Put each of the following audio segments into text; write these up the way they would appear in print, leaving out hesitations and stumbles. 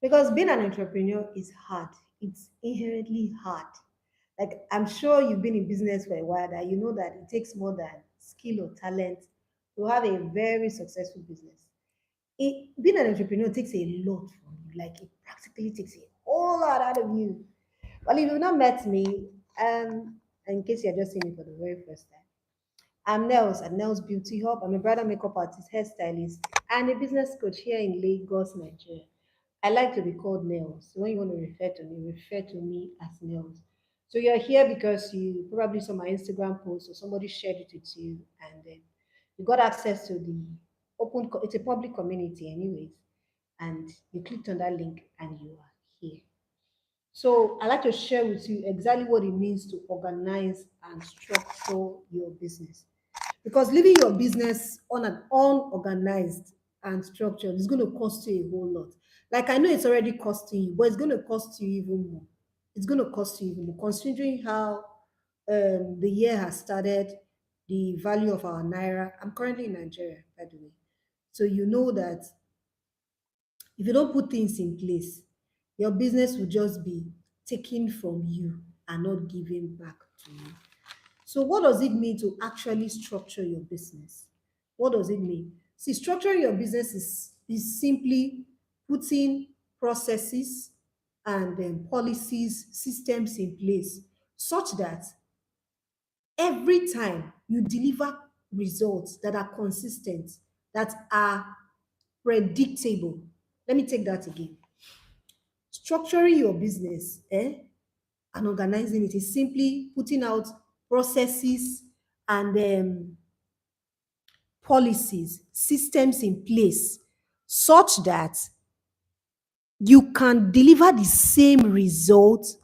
Because being an entrepreneur is hard. It's inherently hard. Like I'm sure you've been in business for a while that you know that it takes more than skill or talent to have a very successful business. Being an entrepreneur takes a lot from you. Like it practically takes a whole lot out of you. Well, if you've not met me, in case you're just seeing me for the very first time, I'm Nels at Nels Beauty Hub. I'm a bridal makeup artist, hairstylist, and a business coach here in Lagos, Nigeria. I like to be called Nels. So when you want to refer to me as Nels. So you're here because you probably saw my Instagram post or somebody shared it with you, and then you got access to the it's a public community, anyways, and you clicked on that link and you are here. So I like to share with you exactly what it means to organize and structure your business. Because leaving your business on an unorganized and structured is going to cost you a whole lot. Like I know it's already costing you, but it's going to cost you even more. It's going to cost you even more, considering how the year has started, the value of our naira. I'm currently in Nigeria, by the way. So you know that if you don't put things in place, your business will just be taken from you and not given back to you. So, what does it mean to actually structure your business? What does it mean? See, structuring your business is simply putting processes and policies, systems in place such that every time you deliver results that are consistent, that are predictable. Let me take that again. Structuring your business and organizing it is simply putting out processes and policies, systems in place such that you can deliver the same results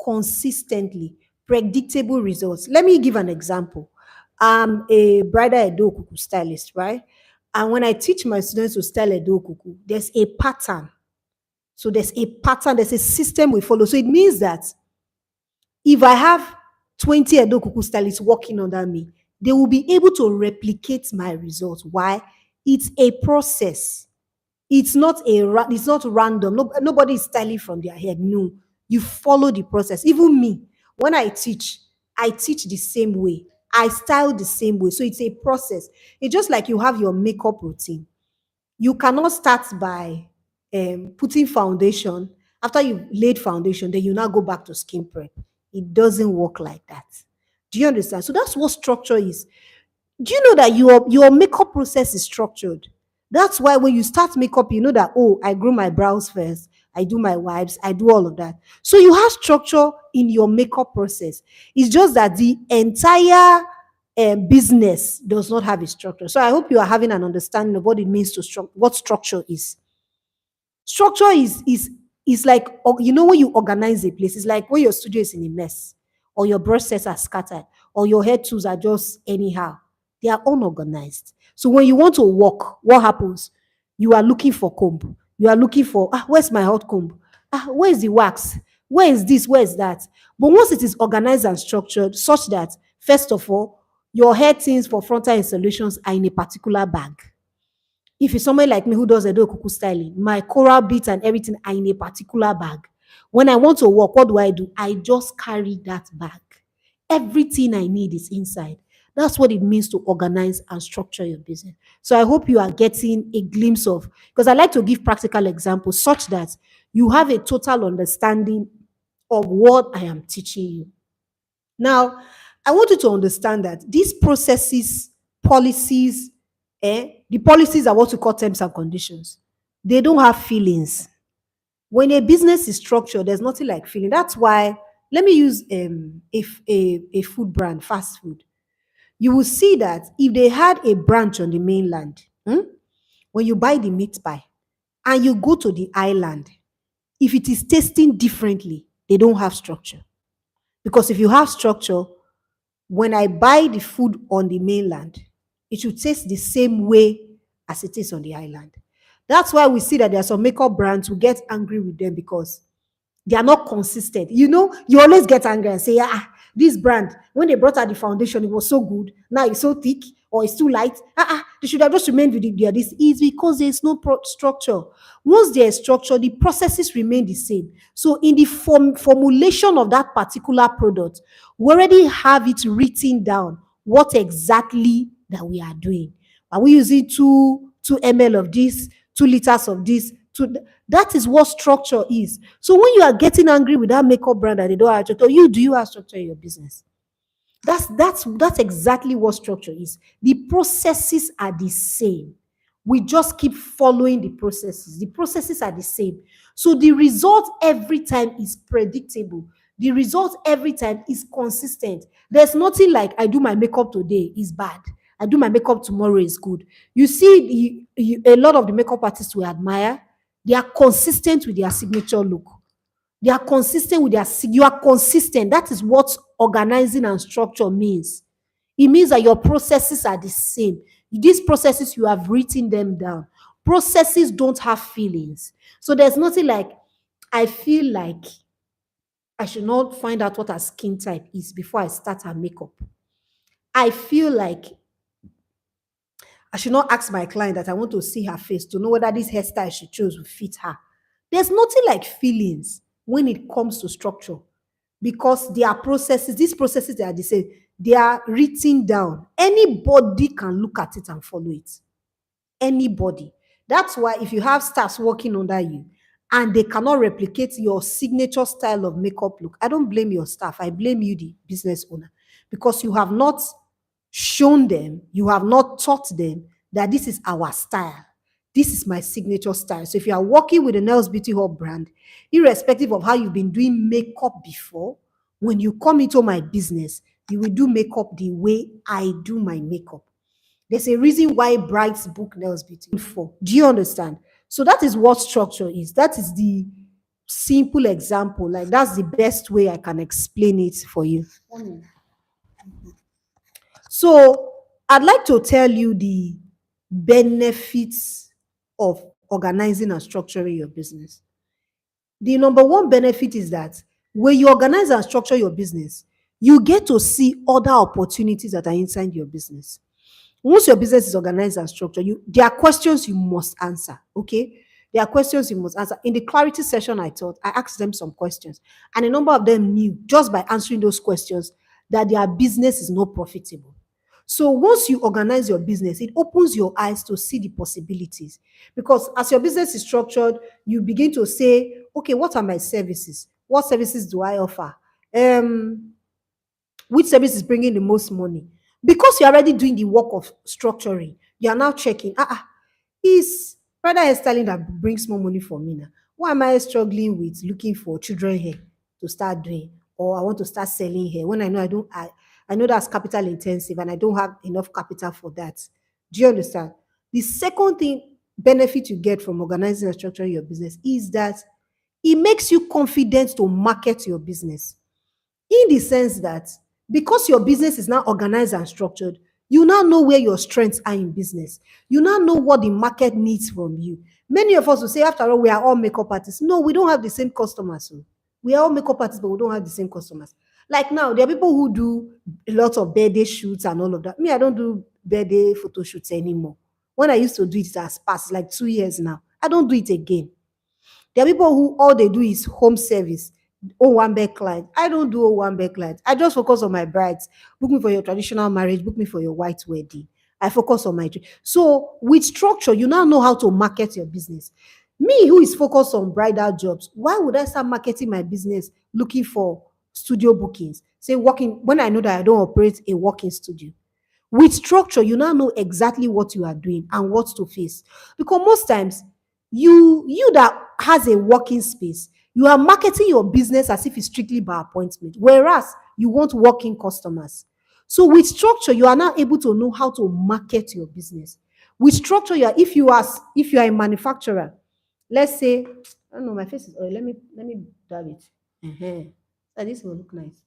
consistently, predictable results. Let me give an example. I'm a bridal Edo Kuku stylist, right? And when I teach my students to style Edo Kuku, there's a pattern. So there's a pattern, there's a system we follow. So it means that if I have 20 Edo Kuku stylists working under me, they will be able to replicate my results. Why? It's a process. It's not random. Nobody is styling from their head. No, you follow the process. Even me, when I teach the same way. I style the same way. So it's a process. It's just like you have your makeup routine. You cannot start by putting foundation. After you've laid foundation, then you now go back to skin prep. It doesn't work like that. Do you understand? So that's what structure is. Do you know that your makeup process is structured? That's why when you start makeup, you know that, oh, I grow my brows first, I do my wipes, I do all of that. So you have structure in your makeup process. It's just that the entire business does not have a structure. So I hope you are having an understanding of what it means to what structure is. Structure is like, you know, when you organize a place, it's like when your studio is in a mess, or your brush sets are scattered, or your hair tools are just anyhow. They are unorganized. So when you want to walk, what happens? You are looking for comb. You are looking for, where's my hot comb? Where's the wax? Where is this? Where is that? But once it is organized and structured, such that, first of all, your hair things for frontal installations are in a particular bag. If it's somebody like me who does Edo Kuku styling, my coral beads and everything are in a particular bag. When I want to work, what do? I just carry that bag. Everything I need is inside. That's what it means to organize and structure your business. So I hope you are getting a glimpse of, because I like to give practical examples such that you have a total understanding of what I am teaching you. Now, I want you to understand that these processes, policies, the policies are what we call terms and conditions. They don't have feelings. When a business is structured, there's nothing like feeling. That's why, let me use a food brand, fast food. You will see that if they had a branch on the mainland, when you buy the meat pie and you go to the island, if it is tasting differently, they don't have structure. Because if you have structure, when I buy the food on the mainland, it should taste the same way as it is on the island. That's why we see that there are some makeup brands who get angry with them because they are not consistent. You know, you always get angry and say, this brand, when they brought out the foundation, it was so good. Now it's so thick or it's too light. they should have just remained with their this is because there's no structure. Once there's structure, the processes remain the same. So in the formulation of that particular product, we already have it written down what exactly that we are doing. Are we using two ml of this, 2 liters of this? That is what structure is. So when you are getting angry with that makeup brand that they don't have structure, do you have structure in your business? That's exactly what structure is. The processes are the same. We just keep following the processes. The processes are the same. So the result every time is predictable. The result every time is consistent. There's nothing like I do my makeup today is bad. I do my makeup tomorrow is good. You see, a lot of the makeup artists we admire, they are consistent with their signature look. They are consistent with you are consistent. That is what organizing and structure means. It means that your processes are the same. These processes, you have written them down. Processes don't have feelings. So there's nothing like, I feel like I should not find out what her skin type is before I start her makeup. I feel like I should not ask my client that I want to see her face to know whether this hairstyle she chose will fit her. There's nothing like feelings when it comes to structure because there are processes, these processes they are the same, they are written down. Anybody can look at it and follow it. Anybody. That's why if you have staffs working under you and they cannot replicate your signature style of makeup look, I don't blame your staff. I blame you, the business owner, because you have not shown them, you have not taught them that this is our style. This is my signature style. So if you are working with a Nails Beauty Hub brand, irrespective of how you've been doing makeup before, when you come into my business, you will do makeup the way I do my makeup. There's a reason why brides book Nails Beauty for. Do you understand? So that is what structure is. That is the simple example. Like that's the best way I can explain it for you. So I'd like to tell you the benefits of organizing and structuring your business. The number one benefit is that when you organize and structure your business, you get to see other opportunities that are inside your business. Once your business is organized and structured, there are questions you must answer. Okay. There are questions you must answer. In the clarity session I taught, I asked them some questions, and a number of them knew just by answering those questions that their business is not profitable. So once you organize your business, it opens your eyes to see the possibilities. Because as your business is structured, you begin to say, okay, what are my services? What services do I offer? Which service is bringing the most money? Because you're already doing the work of structuring, you are now checking, is brother hairstyling that brings more money for me now? Why am I struggling with looking for children hair to start doing? Or I want to start selling hair when I know I know that's capital intensive and I don't have enough capital for that. Do you understand? The second thing benefit you get from organizing and structuring your business is that it makes you confident to market your business. In the sense that because your business is now organized and structured, you now know where your strengths are in business. You now know what the market needs from you. Many of us will say, after all, we are all makeup artists. No, we don't have the same customers. So we are all makeup artists, but we don't have the same customers. Like now, there are people who do a lot of birthday shoots and all of that. Me, I don't do birthday photo shoots anymore. When I used to do it, it has passed like 2 years now. I don't do it again. There are people who all they do is home service. one bed client. I don't do one bed clients. I just focus on my brides. Book me for your traditional marriage, book me for your white wedding. I focus on my. So with structure, you now know how to market your business. Me, who is focused on bridal jobs, why would I start marketing my business looking for studio bookings? Say working when I know that I don't operate a working studio. With structure, you now know exactly what you are doing and what to face. Because most times, you that has a working space, you are marketing your business as if it's strictly by appointment, whereas you want working customers. So with structure, you are now able to know how to market your business. With structure, if you are a manufacturer, let's say, I don't know, my face is oil. Let me dab it. So this will look nice.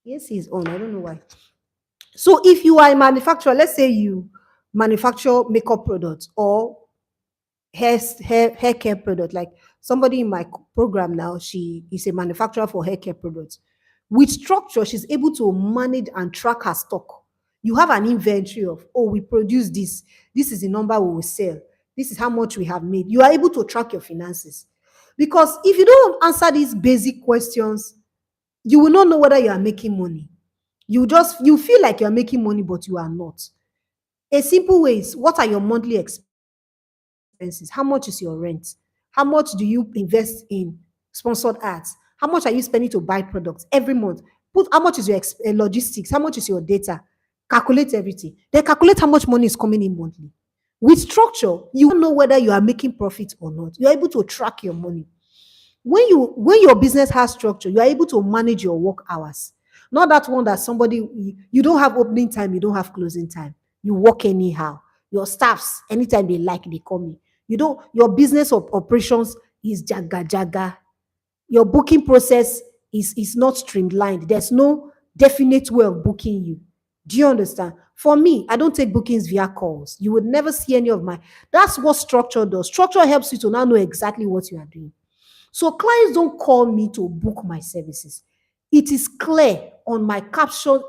Yes, it's on. I don't know why. So if you are a manufacturer, let's say you manufacture makeup products or hair care product, like somebody in my program now, she is a manufacturer for hair care products. With structure, she's able to manage and track her stock. You have an inventory of, oh, we produce this. This is the number we will sell. This is how much we have made. You are able to track your finances. Because if you don't answer these basic questions, you will not know whether you are making money. You feel like you are making money, but you are not. A simple way is, what are your monthly expenses? How much is your rent? How much do you invest in sponsored ads? How much are you spending to buy products every month? Put how much is your logistics? How much is your data? Calculate everything. Then calculate how much money is coming in monthly. With structure, you know whether you are making profit or not. You are able to track your money. When your business has structure, you are able to manage your work hours. Not that one that you don't have opening time, you don't have closing time. You work anyhow. Your staffs, anytime they like, they call me. You don't Your business operations is jaga jaga. Your booking process is not streamlined. There's no definite way of booking you. Do you understand? For me, I don't take bookings via calls. You would never see any of my. That's what structure does. Structure helps you to now know exactly what you are doing. So clients don't call me to book my services. It is clear on my caption,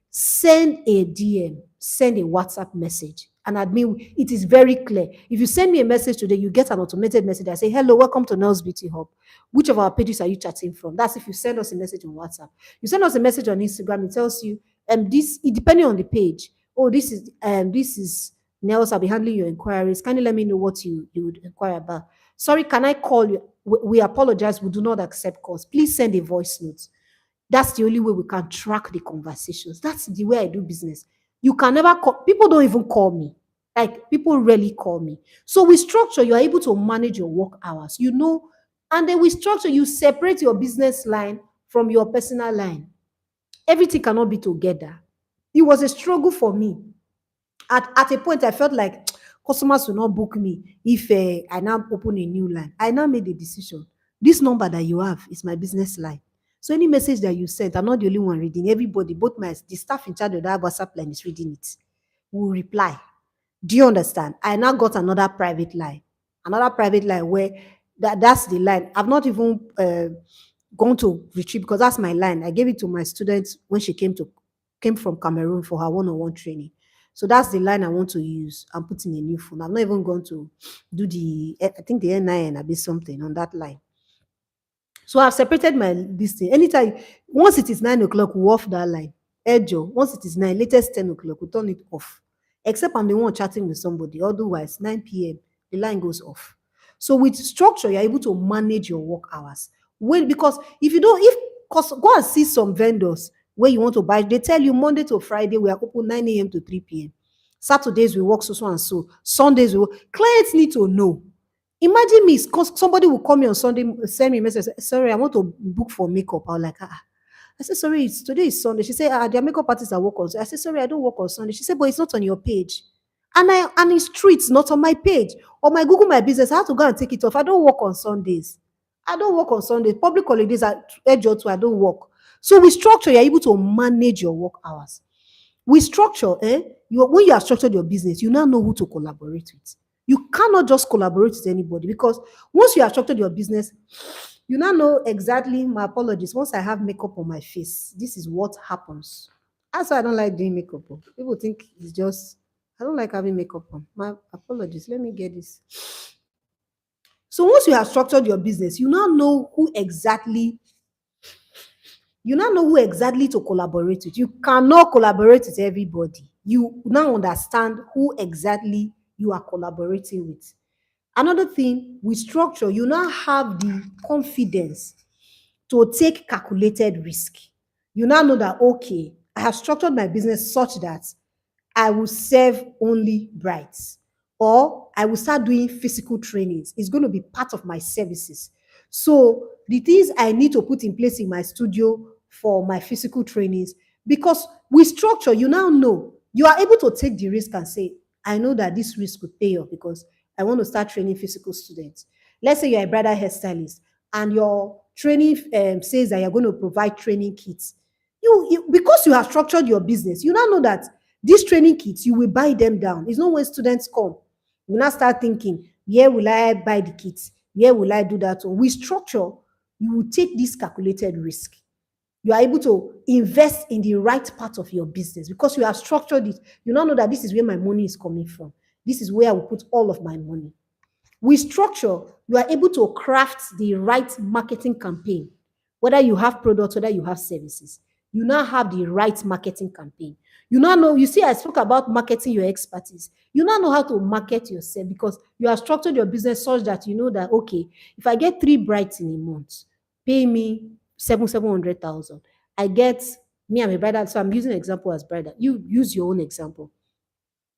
send a DM, send a WhatsApp message. And admin, it is very clear. If you send me a message today, you get an automated message. I say, hello, welcome to Nels Beauty Hub. Which of our pages are you chatting from? That's if you send us a message on WhatsApp. You send us a message on Instagram, it tells you, depending on the page, oh, this is Nels, I'll be handling your inquiries. Can you let me know what you would inquire about? Sorry, can I call you? We apologize. We do not accept calls. Please send a voice note. That's the only way we can track the conversations. That's the way I do business. You can never call. People don't even call me. Like, people rarely call me. So with structure, you are able to manage your work hours. And then with structure, you separate your business line from your personal line. Everything cannot be together. It was a struggle for me. At a point, I felt like customers will not book me if I now open a new line. I now made a decision. This number that you have is my business line. So any message that you sent, I'm not the only one reading. Everybody, both the staff in charge of that WhatsApp line is reading it. Will reply. Do you understand? I now got another private line where that's the line. I've not even gone to retrieve, because that's my line. I gave it to my students when she came from Cameroon for her one-on-one training. So that's the line I want to use. I'm putting a new phone. I'm not even going to do I think the NIN, a bit something on that line. So I've separated this thing. Anytime, once it is 9 o'clock, we off that line. Ejo, once it is 9, latest 10 o'clock, we turn it off. Except I'm the one chatting with somebody. Otherwise, 9 p.m., the line goes off. So with structure, you're able to manage your work hours. Because if you don't, go and see some vendors where you want to buy, they tell you Monday to Friday, we are open 9 a.m. to 3 p.m. Saturdays, we work so and so. Sundays, we work. Clients need to know. Imagine me, because somebody will call me on Sunday, send me a message, sorry, I want to book for makeup. I was like, ah. I said, sorry, today is Sunday. She said, there are makeup artists that work on Sunday. I said, sorry, I don't work on Sunday. She said, but it's not on your page. And it's true, it's not on my page. On my Google My Business, I have to go and take it off. I don't work on Sundays. I don't work on Sundays. Public holidays are edge or two, I don't work. So with structure, you're able to manage your work hours. With structure, when you have structured your business, you now know who to collaborate with. You cannot just collaborate with anybody, because once you have structured your business, you now know exactly, my apologies, once I have makeup on my face, this is what happens. That's why I don't like doing makeup. People think it's just, I don't like having makeup on. My apologies. Let me get this. So once you have structured your business, you now know who exactly to collaborate with. You cannot collaborate with everybody. You now understand who exactly you are collaborating with. Another thing, with structure, you now have the confidence to take calculated risk. You now know that, okay, I have structured my business such that I will serve only brides, or I will start doing physical trainings. It's going to be part of my services. So the things I need to put in place in my studio for my physical trainings, because with structure, you now know you are able to take the risk and say, I know that this risk could pay off because I want to start training physical students. Let's say you're a bridal hairstylist and your training says that you're going to provide training kits. Because you have structured your business, you now know that these training kits, you will buy them down. It's not when students come, you now start thinking, where will I buy the kits? Where will I do that? With structure, you will take this calculated risk. You are able to invest in the right part of your business because you have structured it. You now know that this is where my money is coming from. This is where I will put all of my money. With structure, you are able to craft the right marketing campaign, whether you have products, whether you have services. You now have the right marketing campaign. You now know, you see, I spoke about marketing your expertise. You now know how to market yourself because you have structured your business such that you know that, okay, if I get three brides in a month, pay me 700,000. I get, me, I'm a bridal, so I'm using an example as bridal. You use your own example.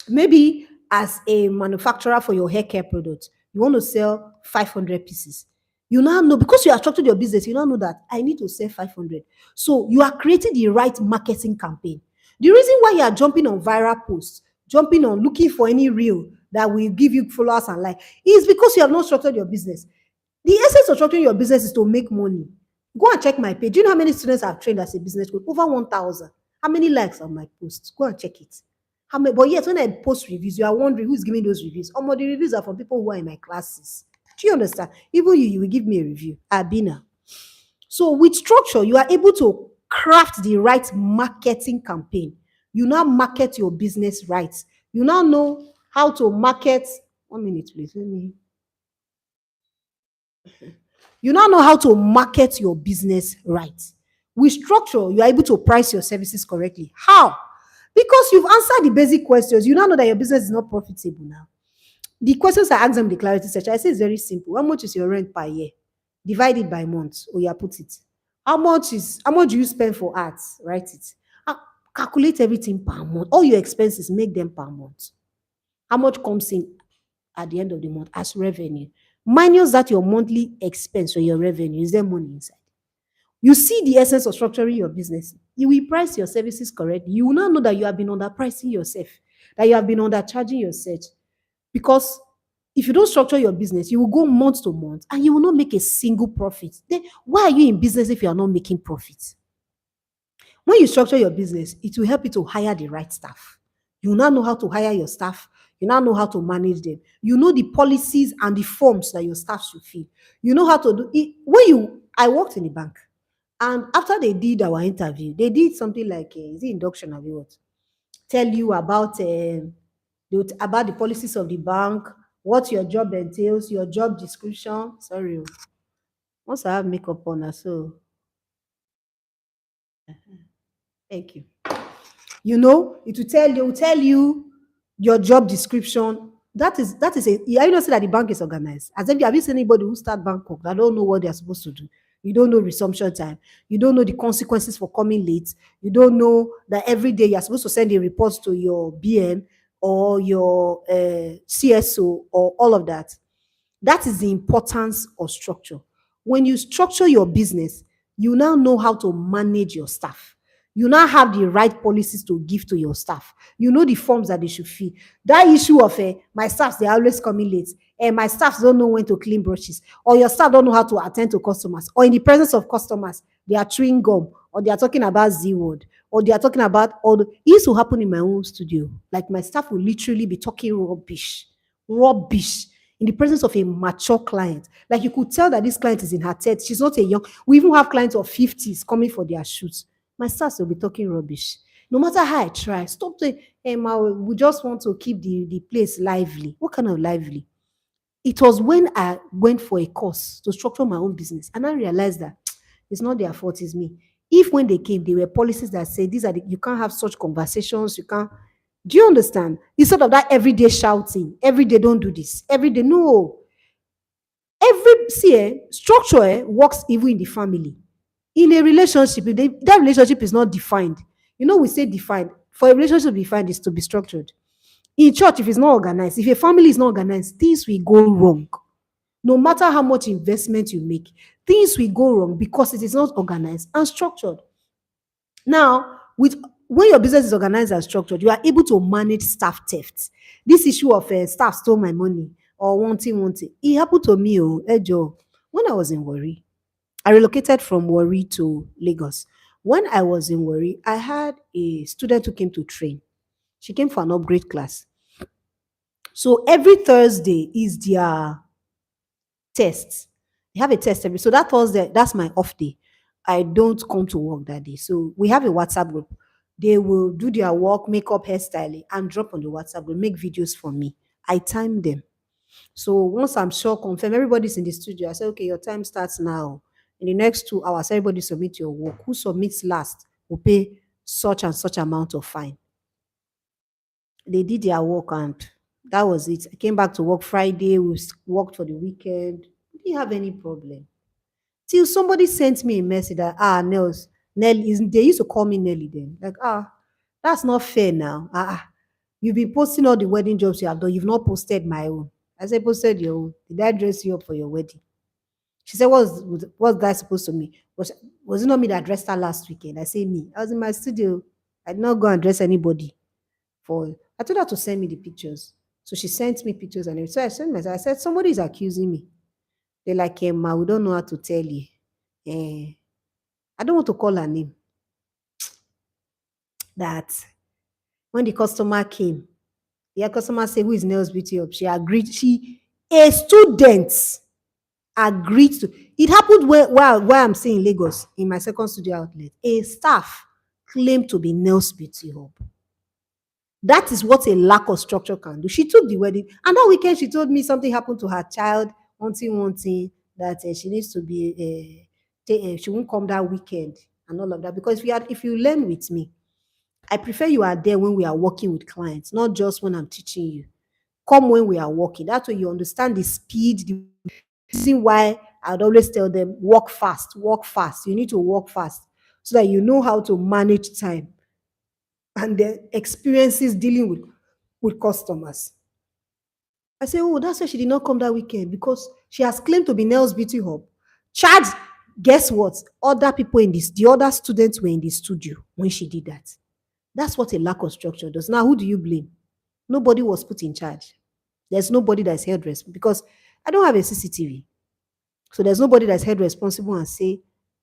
Maybe as a manufacturer for your hair care products, you want to sell 500 pieces. You now know because you have structured your business, you now know that I need to sell 500. So you are creating the right marketing campaign. The reason why you are jumping on viral posts, jumping on looking for any reel that will give you followers and like is because you have not structured your business. The essence of structuring your business is to make money. Go and check my page. Do you know how many students I've trained as a business coach? Over 1,000. How many likes on my posts? Go and check it. How many? But yet, when I post reviews, you are wondering who's giving those reviews. The reviews are from people who are in my classes. Do you understand? Even you will give me a review. Abina. So with structure, you are able to craft the right marketing campaign. You now market your business right. You now know how to market. 1 minute, please. Let me. You now know how to market your business right. With structure, you are able to price your services correctly. How? Because you've answered the basic questions. You now know that your business is not profitable now. The questions I ask them in the clarity section, I say it's very simple. How much is your rent per year? Divide it by month. Or you put it. How much do you spend for arts? Write it. Calculate everything per month. All your expenses, make them per month. How much comes in at the end of the month as revenue? Minus that your monthly expense or your revenue. Is there money inside? You see the essence of structuring your business. You will price your services correctly. You will not know that you have been underpricing yourself, that you have been undercharging yourself. Because if you don't structure your business, you will go month to month and you will not make a single profit. Then why are you in business if you are not making profits? When you structure your business, it will help you to hire the right staff. You now know how to hire your staff. You now know how to manage them. You know the policies and the forms that your staff should fill. You know how to do it. I worked in the bank, and after they did our interview, they did something like is it induction or what? Tell you about the policies of the bank, what your job entails, your job description. Sorry, once I have makeup on, so thank you. It will tell you your job description. That is a you know say that the bank is organized. Have you seen anybody who start bank work that don't know what they're supposed to do? You don't know resumption time. You don't know the consequences for coming late. You don't know that every day you're supposed to send a report to your BM or your CSO or all of that. That is the importance of structure. When you structure your business, you now know how to manage your staff. You now have the right policies to give to your staff. You know the forms that they should fill. That issue of my staffs, they're always coming late, and my staffs don't know when to clean brushes, or your staff don't know how to attend to customers, or in the presence of customers, they are chewing gum, or they are talking about Z word, or they are talking about all the. It used to happen in my own studio. Like my staff will literally be talking rubbish in the presence of a mature client. Like you could tell that this client is in her 30s. She's not a young. We even have clients of 50s coming for their shoots. My staff will be talking rubbish. No matter how I try, stop saying, hey, ma, we just want to keep the place lively. What kind of lively? It was when I went for a course to structure my own business, and I realized that it's not their fault, it's me. If when they came, there were policies that say you can't have such conversations, you can't. Do you understand? Instead of that everyday shouting, every day don't do this, every day, no. Structure works even in the family. In a relationship, if that relationship is not defined, we say defined. For a relationship to be defined is to be structured. In church, if it's not organized, if a family is not organized, things will go wrong. No matter how much investment you make, things will go wrong because it is not organized and structured. Now, when your business is organized and structured, you are able to manage staff theft. This issue of staff stole my money or wanting, it happened to me, Ejo, when I was in Warri. I relocated from Warri to Lagos. When I was in Warri, I had a student who came to train. She came for an upgrade class. So every Thursday is their test. They have a test every. So that Thursday, that's my off day. I don't come to work that day. So we have a WhatsApp group. They will do their work, makeup, hairstyling, and drop on the WhatsApp group, make videos for me. I time them. So once I'm sure, confirm everybody's in the studio. I say, okay, your time starts now. In the next 2 hours, everybody submit your work. Who submits last will pay such and such amount of fine. They did their work and that was it. I came back to work Friday. Worked for the weekend. We didn't have any problem. Till somebody sent me a message that, Nels, Nelly, they used to call me Nelly then. Like, that's not fair now. You've been posting all the wedding jobs you have done. You've not posted my own. I said, posted your own. Did I dress you up for your wedding? She said, what's that supposed to mean? Was it not me that dressed her last weekend? I say, me. I was in my studio. I did not go and dress anybody for. I told her to send me the pictures. So she sent me pictures and everything. So I sent myself. I said, somebody is accusing me. They're like, Ma, we don't know how to tell you. Eh, I don't want to call her name. That when the customer came, the customer said, who is Nails Beauty Up? She agreed. A student agreed to. It happened while I'm staying in Lagos in my second studio outlet. A staff claimed to be Nails Beauty Hub. That is what a lack of structure can do. She took the wedding, and that weekend she told me something happened to her child, wanting that she needs to be, she won't come that weekend and all of that. Because if you learn with me, I prefer you are there when we are working with clients, not just when I'm teaching you. Come when we are working. That way you understand the speed, the reason why I'd always tell them, work fast, work fast. You need to work fast so that you know how to manage time and the experiences dealing with customers. I say, oh, that's why she did not come that weekend because she has claimed to be Nails Beauty Hub. Charge, guess what? Other people the other students were in the studio when she did that. That's what a lack of structure does. Now, who do you blame? Nobody was put in charge. There's nobody that's held responsible because I don't have a CCTV. So there's nobody that's held responsible and say,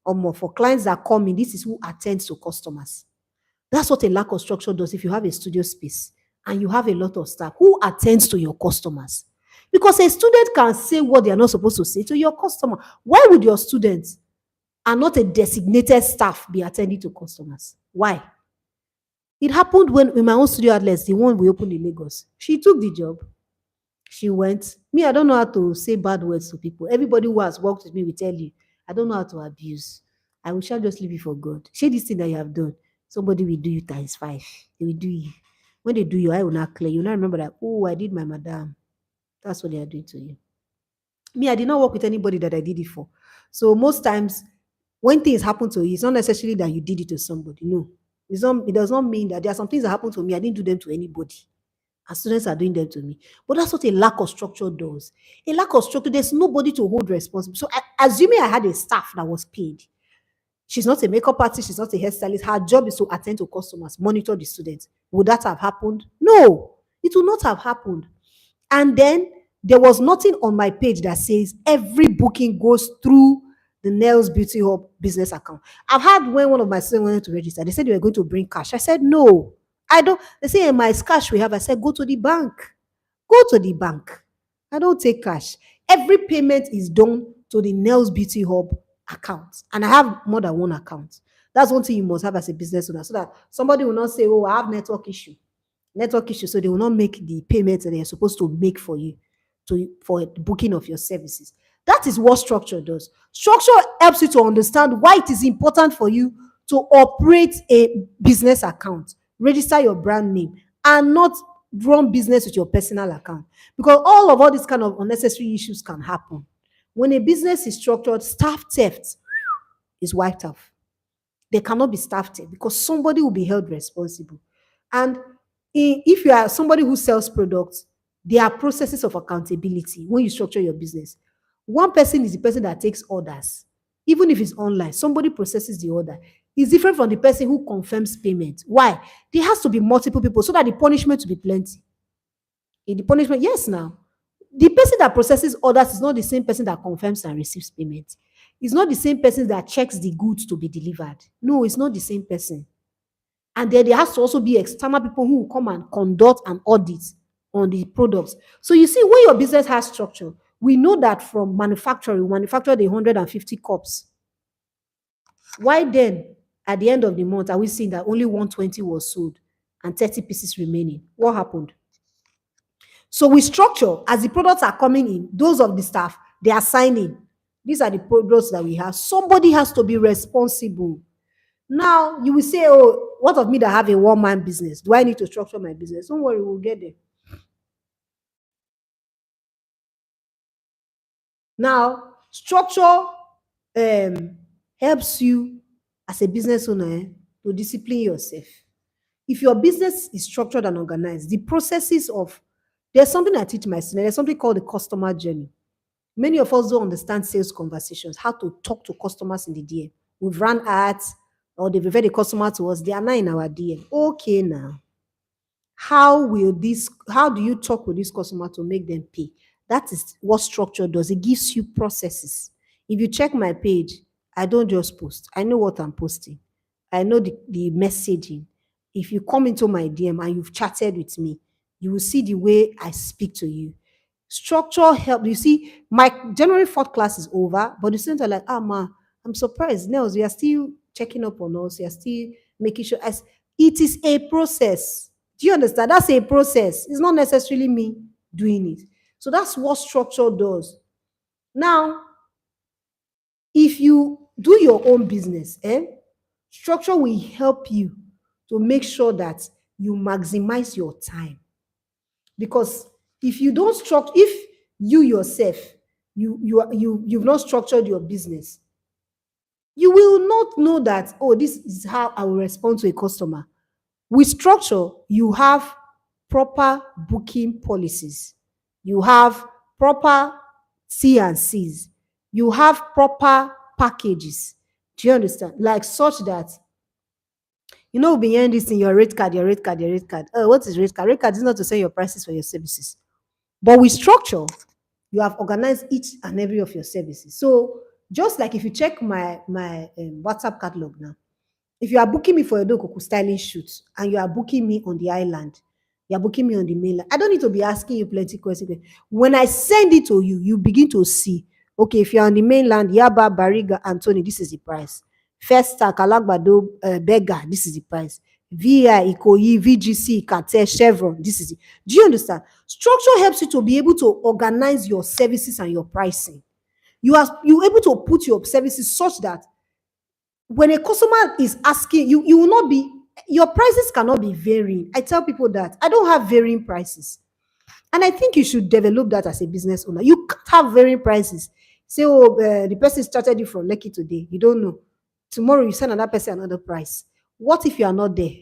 more for clients that come in, this is who attends to customers. That's what a lack of structure does if you have a studio space and you have a lot of staff. Who attends to your customers? Because a student can say what they are not supposed to say to your customer. Why would your students and not a designated staff be attending to customers? Why? It happened when in my own studio outlets, the one we opened in Lagos. She took the job. She went. Me, I don't know how to say bad words to people. Everybody who has worked with me will tell you, I don't know how to abuse. I will shall just leave it for God. Share this thing that you have done. Somebody will do you times 5. They will do you. When they do you, I will not clear. You will not remember that, oh, I did my madam. That's what they are doing to you. Me, I did not work with anybody that I did it for. So most times, when things happen to you, it's not necessarily that you did it to somebody. No. It does not mean that there are some things that happen to me. I didn't do them to anybody. And students are doing them to me. But that's what a lack of structure does. A lack of structure, there's nobody to hold responsible. So assuming I had a staff that was paid, she's not a makeup artist, she's not a hairstylist. Her job is to attend to customers, monitor the students. Would that have happened? No, it would not have happened. And then there was nothing on my page that says every booking goes through the Nails Beauty Hub business account. I've had when one of my students wanted to register, they said they were going to bring cash. I said, no, I don't. They say, my cash we have. I said, go to the bank. Go to the bank. I don't take cash. Every payment is done to the Nails Beauty Hub account. And I have more than one account. That's one thing you must have as a business owner so that somebody will not say, oh, I have network issue. So they will not make the payments that they are supposed to make for you for the booking of your services. That is what structure does. Structure helps you to understand why it is important for you to operate a business account, register your brand name, and not run business with your personal account. Because all these kind of unnecessary issues can happen. When a business is structured, staff theft is wiped off. There cannot be staff theft because somebody will be held responsible. And if you are somebody who sells products, there are processes of accountability when you structure your business. One person is the person that takes orders. Even if it's online, somebody processes the order. It's different from the person who confirms payment. Why? There has to be multiple people so that the punishment will be plenty. In the punishment, yes, now. The person that processes orders is not the same person that confirms and receives payment. It's not the same person that checks the goods to be delivered. No, it's not the same person. And then there has to also be external people who will come and conduct an audit on the products. So you see, when your business has structure, we know that from manufacturing, we manufacture the 150 cups. Why then, at the end of the month, are we seeing that only 120 was sold and 30 pieces remaining? What happened? So we structure as the products are coming in, those of the staff, they are signing. These are the products that we have. Somebody has to be responsible. Now you will say, oh, what of me that have a one-man business? Do I need to structure my business? Don't worry, we'll get there. Now, structure helps you as a business owner to discipline yourself. If your business is structured and organized, the processes of there's something I teach my students, there's something called the customer journey. Many of us don't understand sales conversations, how to talk to customers in the DM. We've run ads or they've referred the customer to us, they are not in our DM. Okay, now how do you talk with this customer to make them pay? That is what structure does. It gives you processes. If you check my page, I don't just post. I know what I'm posting. I know the messaging. If you come into my DM and you've chatted with me, you will see the way I speak to you. Structure help. You see, my January 4th class is over, but the students are like, ah, ma, I'm surprised. Nels, you are still checking up on us. You are still making sure. As it is a process. Do you understand? That's a process. It's not necessarily me doing it. So that's what structure does. Now, if you do your own business, structure will help you to make sure that you maximize your time. Because if you don't structure, if you yourself, you've not structured your business, you will not know that, oh, this is how I will respond to a customer. With structure, you have proper booking policies. You have proper C and C's. You have proper packages. Do you understand? Like such that, we've been hearing this in your rate card, your rate card, your rate card. Oh, what is rate card? Rate card is not to sell your prices for your services. But with structure, you have organized each and every of your services. So just like if you check my WhatsApp catalog now, if you are booking me for a Dokuku styling shoot and you are booking me on the island, you are booking me on the mainland, I don't need to be asking you plenty questions. When I send it to you, you begin to see, okay, if you're on the mainland, Yaba, Bariga, Anthony, this is the price. First Stack, Alagbado, Bega, this is the price. VI, Ikoyi, VGC, Kate, Chevron, this is it. Do you understand? Structure helps you to be able to organize your services and your pricing. You're able to put your services such that when a customer is asking you, you will not be, your prices cannot be varying. I tell people that I don't have varying prices. And I think you should develop that as a business owner. You can't have varying prices. Say, oh, the person started you from Lekki today. You don't know. Tomorrow you send another person another price. What if you are not there?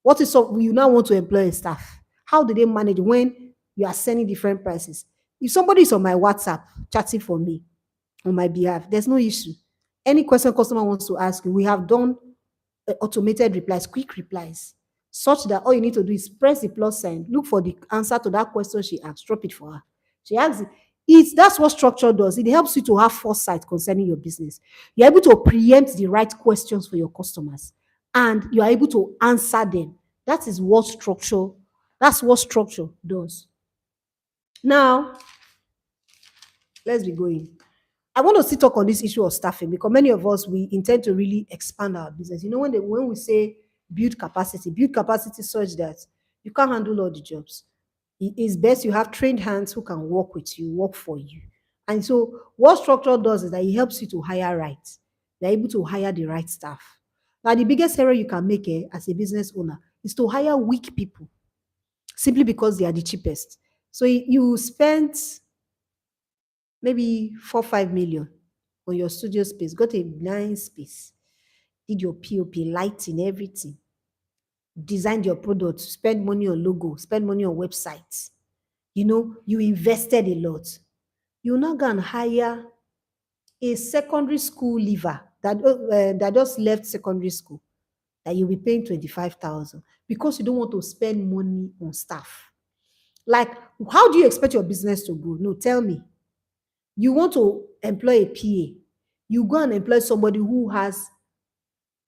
What if you now want to employ a staff? How do they manage when you are sending different prices? If somebody is on my WhatsApp chatting for me, on my behalf. There's no issue. Any question customer wants to ask you, we have done automated replies, quick replies, such that all you need to do is press the plus sign, look for the answer to that question she asked, drop it for her. She asks it. That's what structure does. It helps you to have foresight concerning your business. You're able to preempt the right questions for your customers, and you are able to answer them. That is what structure. That's what structure does. Now, let's be going. I want to still talk on this issue of staffing because many of us we intend to really expand our business. When we say build capacity such that you can't handle all the jobs. It is best you have trained hands who can work with you, work for you. And so what structure does is that it helps you to hire right. You're able to hire the right staff. Now, the biggest error you can make as a business owner is to hire weak people simply because they are the cheapest. So you spend maybe 4 5 million on your studio space, got a nice space, did your POP, lighting, everything, designed your product, spend money on logo, spend money on websites. You invested a lot. You now go and hire a secondary school leaver that just left secondary school that you'll be paying 25,000 because you don't want to spend money on staff. Like, how do you expect your business to grow? No, tell me. You want to employ a PA, you go and employ somebody who has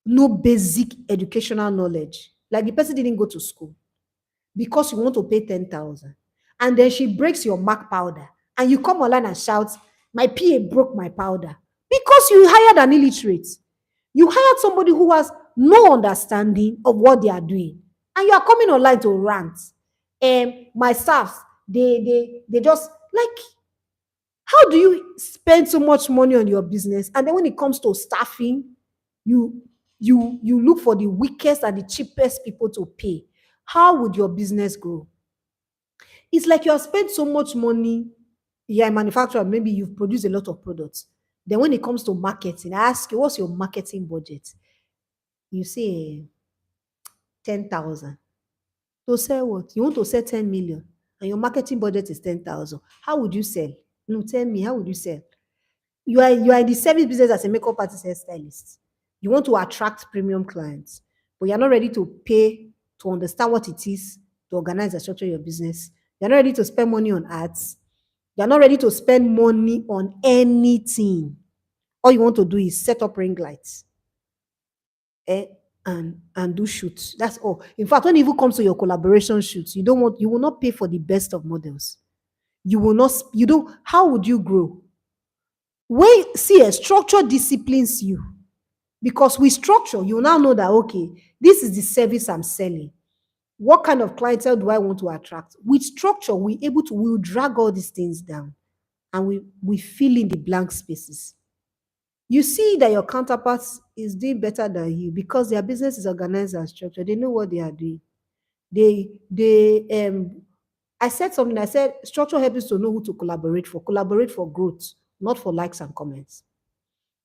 no basic educational knowledge. Like the person didn't go to school because you want to pay 10,000. And then she breaks your MAC powder. And you come online and shout, my PA broke my powder. Because you hired an illiterate. You hired somebody who has no understanding of what they are doing, and you are coming online to rant. My staff, they just like, how do you spend so much money on your business, and then when it comes to staffing, you you look for the weakest and the cheapest people to pay? How would your business grow? It's like you have spent so much money. You're a manufacturer, maybe you've produced a lot of products. Then when it comes to marketing, I ask you, what's your marketing budget? You say 10,000. To sell what? You want to sell 10 million and your marketing budget is 10,000. How would you sell? No, tell me, how would you sell? You are in the service business as a makeup artist hairstylist. You want to attract premium clients, but you're not ready to pay to understand what it is to organize and structure your business. You're not ready to spend money on ads. You're not ready to spend money on anything. All you want to do is set up ring lights, eh, and do shoots. That's all. In fact, when it even comes to your collaboration shoots, you will not pay for the best of models. You will not, you don't, how would you grow? See, a structure disciplines you, because with structure, you now know that, okay, this is the service I'm selling. What kind of clientele do I want to attract? With structure, we'll drag all these things down, and we fill in the blank spaces. You see that your counterparts is doing better than you because their business is organized and structured. They know what they are doing. They I said something. I said structure helps us to know who to collaborate for growth, not for likes and comments.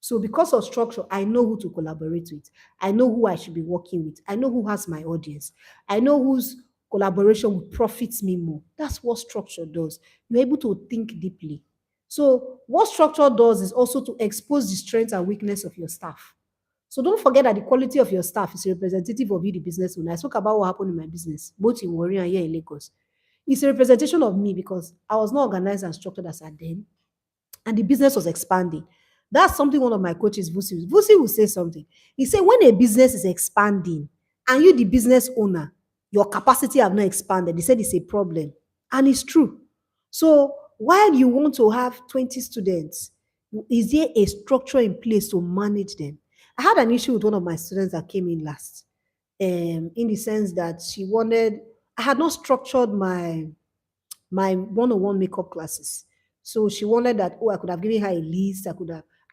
So because of structure, I know who to collaborate with. I know who I should be working with. I know who has my audience. I know whose collaboration will profit me more. That's what structure does. You're able to think deeply. So what structure does is also to expose the strengths and weakness of your staff. So don't forget that the quality of your staff is representative of you, the business owner. I spoke about what happened in my business, both in Warri and here in Lagos. It's a representation of me because I was not organized and structured as I then, and the business was expanding. That's something one of my coaches, Vusi will say something. He said, when a business is expanding and you, the business owner, your capacity have not expanded, he said it's a problem. And it's true. So while you want to have 20 students, is there a structure in place to manage them? I had an issue with one of my students that came in last, in the sense that I had not structured my one-on-one makeup classes. So she wanted that, oh, I could have given her a list.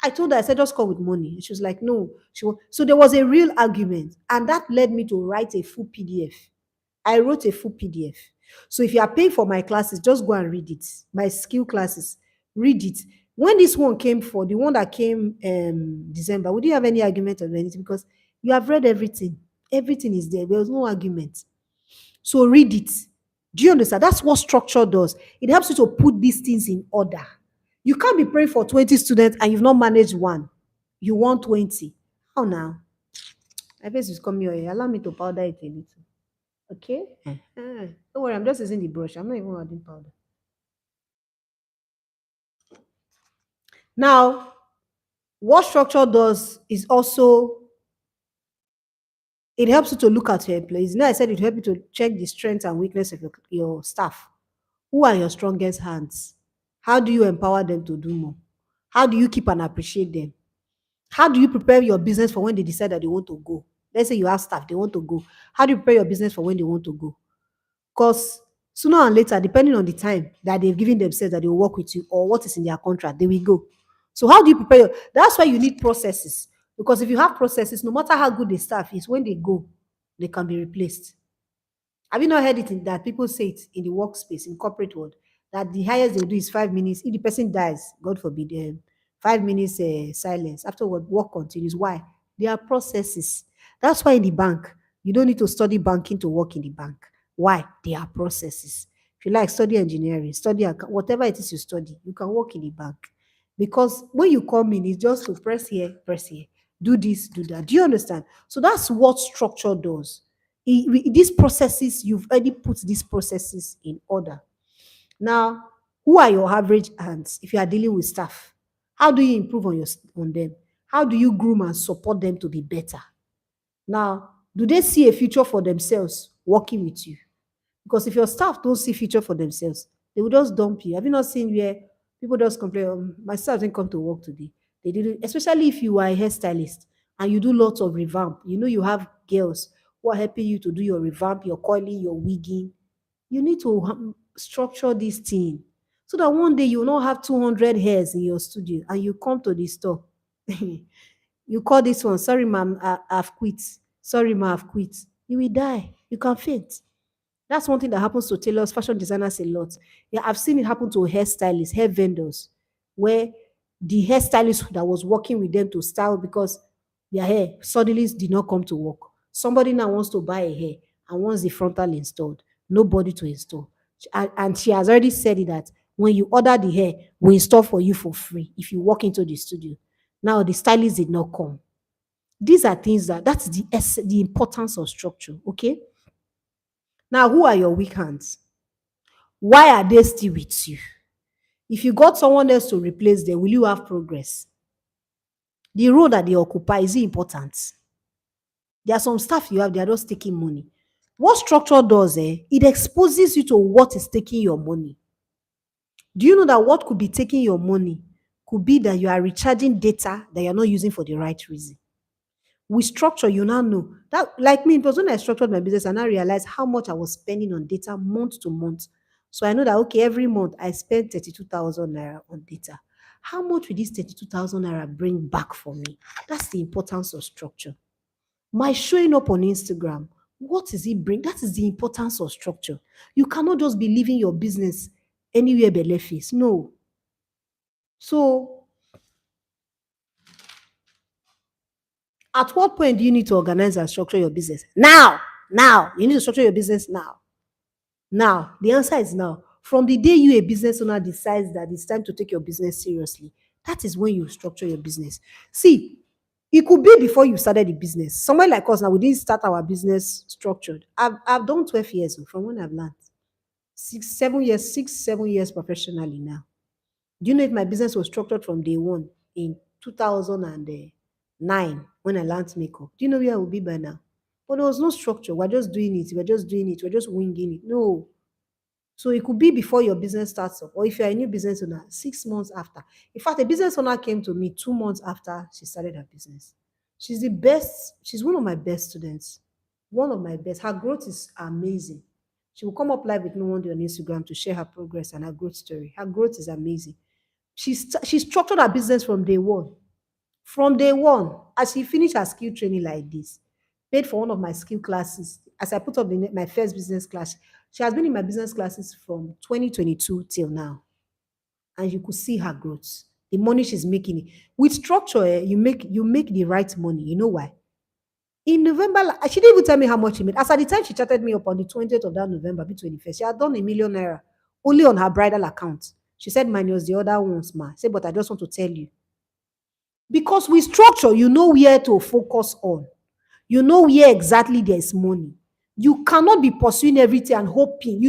I told her, I said, just come with money. And she was like, no. So there was a real argument. And that led me to write a full PDF. I wrote a full PDF. So if you are paying for my classes, just go and read it. My skill classes, read it. When this one came for the one that came December, we didn't have any argument or anything because you have read everything. Everything is there. There was no argument. So read it. Do you understand? That's what structure does. It helps you to put these things in order. You can't be praying for 20 students and you've not managed one. You want 20. How now? My face is coming here. Allow me to powder it a little. Okay? Don't worry, I'm just using the brush. I'm not even adding powder. Now, what structure does is also, it helps you to look at your employees. I said it helps you to check the strengths and weakness of your staff. Who are your strongest hands? How do you empower them to do more? How do you keep and appreciate them? How do you prepare your business for when they decide that they want to go? Let's say you have staff, they want to go. How do you prepare your business for when they want to go? Because sooner or later, depending on the time that they've given themselves that they will work with you or what is in their contract, they will go. So how do you prepare? That's why you need processes. Because if you have processes, no matter how good the staff is, when they go, they can be replaced. Have you not heard it that people say it in the workspace, in corporate world, that the highest they'll do is 5 minutes. If the person dies, God forbid, 5 minutes silence. Afterward, work continues. Why? There are processes. That's why in the bank, you don't need to study banking to work in the bank. Why? There are processes. If you like, study engineering, whatever it is you study, you can work in the bank. Because when you come in, it's just to press here, do this, do that. Do you understand? So that's what structure does. These processes, you've already put these processes in order. Now, who are your average hands if you are dealing with staff? How do you improve on them? How do you groom and support them to be better? Now, do they see a future for themselves working with you? Because if your staff don't see future for themselves, they will just dump you. Have you not seen where people just complain, my staff didn't come to work today? They didn't, especially if you are a hairstylist and you do lots of revamp. You know you have girls who are helping you to do your revamp, your coiling, your wigging. You need to structure this thing so that one day you will not have 200 hairs in your studio and you come to the store. You call this one, sorry, ma'am, I've quit. Sorry, ma'am, I've quit. You will die. You can faint. That's one thing that happens to tailors, fashion designers a lot. Yeah, I've seen it happen to hairstylists, hair vendors, where the hairstylist that was working with them to style because their hair suddenly did not come to work. Somebody now wants to buy a hair and wants the frontal installed. Nobody to install. And she has already said it that when you order the hair, we install for you for free if you walk into the studio. Now the stylist did not come. These are things that's the importance of structure. Okay. Now, who are your weak hands? Why are they still with you? If you got someone else to replace them, will you have progress? The role that they occupy, is it important? There are some staff you have, they are just taking money. What structure does, it exposes you to what is taking your money. Do you know that what could be taking your money could be that you are recharging data that you're not using for the right reason? With structure, you now know that, like me, it was when I structured my business and I realized how much I was spending on data month to month. So I know that, okay, every month I spend 32,000 naira on data. How much will this 32,000 naira bring back for me? That's the importance of structure. My showing up on Instagram, what does it bring? That is the importance of structure. You cannot just be living your business anywhere belle face. No. So at what point do you need to organize and structure your business? Now. Now. You need to structure your business now. Now. The answer is now. From the day you, a business owner, decides that it's time to take your business seriously, that is when you structure your business. See, it could be before you started the business. Somewhere like us now, we didn't start our business structured. I've done 12 years from when I've learned. 6, 7 years professionally now. Do you know if my business was structured from day one in 2009 when I learned makeup? Do you know where I would be by now? But there was no structure. We're just doing it. We're just doing it. We're just winging it. No. So it could be before your business starts up, or if you're a new business owner, 6 months after. In fact, a business owner came to me 2 months after she started her business. She's the best. She's one of my best students. One of my best. Her growth is amazing. She will come up live with me one day on Instagram to share her progress and her growth story. Her growth is amazing. She structured her business from day one. From day one, as she finished her skill training like this, paid for one of my skill classes. As I put up my first business class, she has been in my business classes from 2022 till now, and you could see her growth. The money she's making with structure, you make the right money. You know why? In November, she didn't even tell me how much she made. As at the time she chatted me up on the 20th of that November, be 21st, she had done 1 million naira only on her bridal account. She said minus the other ones, ma. I said, but I just want to tell you. Because with structure, you know where to focus on. You know where exactly there's money. You cannot be pursuing everything and hoping.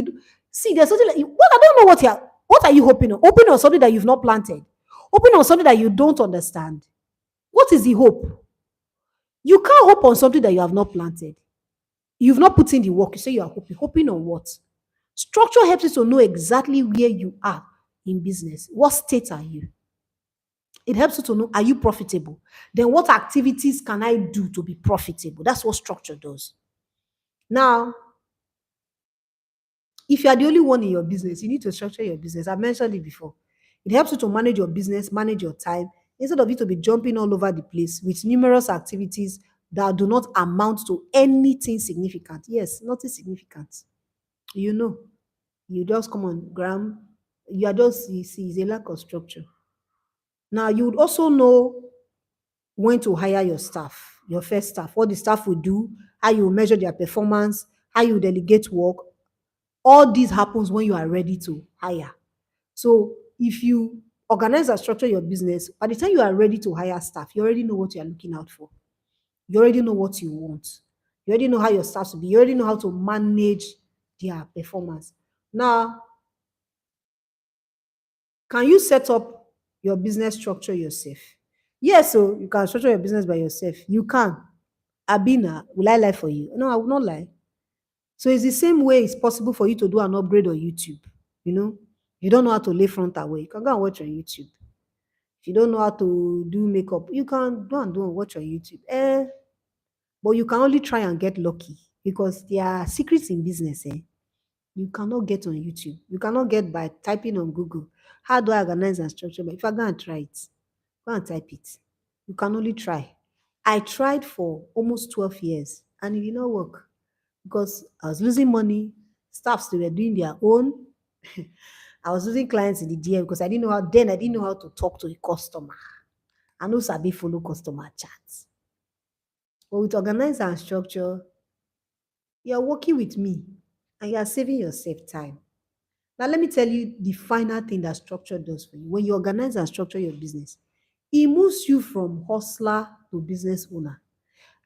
See, there's something like what I don't know what are you hoping on? Hoping on something that you've not planted. Hoping on something that you don't understand. What is the hope? You can't hope on something that you have not planted. You've not put in the work. You say you are hoping. Hoping on what? Structure helps you to know exactly where you are in business. What state are you? It helps you to know, are you profitable? Then what activities can I do to be profitable? That's what structure does. Now, if you are the only one in your business, you need to structure your business. I mentioned it before. It helps you to manage your business, manage your time, instead of you to be jumping all over the place with numerous activities that do not amount to anything significant. Yes, nothing significant. You know, you just come on, Graham. You are just, you see, it's a lack of structure. Now, you would also know when to hire your staff, your first staff, what the staff will do, how you measure their performance, how you delegate work. All this happens when you are ready to hire. So if you organize and structure your business, by the time you are ready to hire staff, you already know what you are looking out for. You already know what you want. You already know how your staff will be. You already know how to manage their performance. Now, can you set up your business structure yourself? Yes, so you can structure your business by yourself. You can. Abina, will I lie for you? No, I will not lie. So it's the same way it's possible for you to do an upgrade on YouTube. You know, you don't know how to lay front away. You can go and watch on YouTube. you don't know how to do makeup, you can go and do and watch on YouTube. But you can only try and get lucky because there are secrets in business. You cannot get on YouTube. You cannot get by typing on Google. How do I organize and structure? But if I go and try it, go and type it. You can only try. I tried for almost 12 years and it did not work because I was losing money. Staffs, they were doing their own. I was losing clients in the DM because I didn't know how to talk to a customer. I know sabi follow customer chats. But with organize and structure, you're working with me and you're saving yourself time. Now, let me tell you the final thing that structure does for you. When you organize and structure your business, it moves you from hustler to business owner.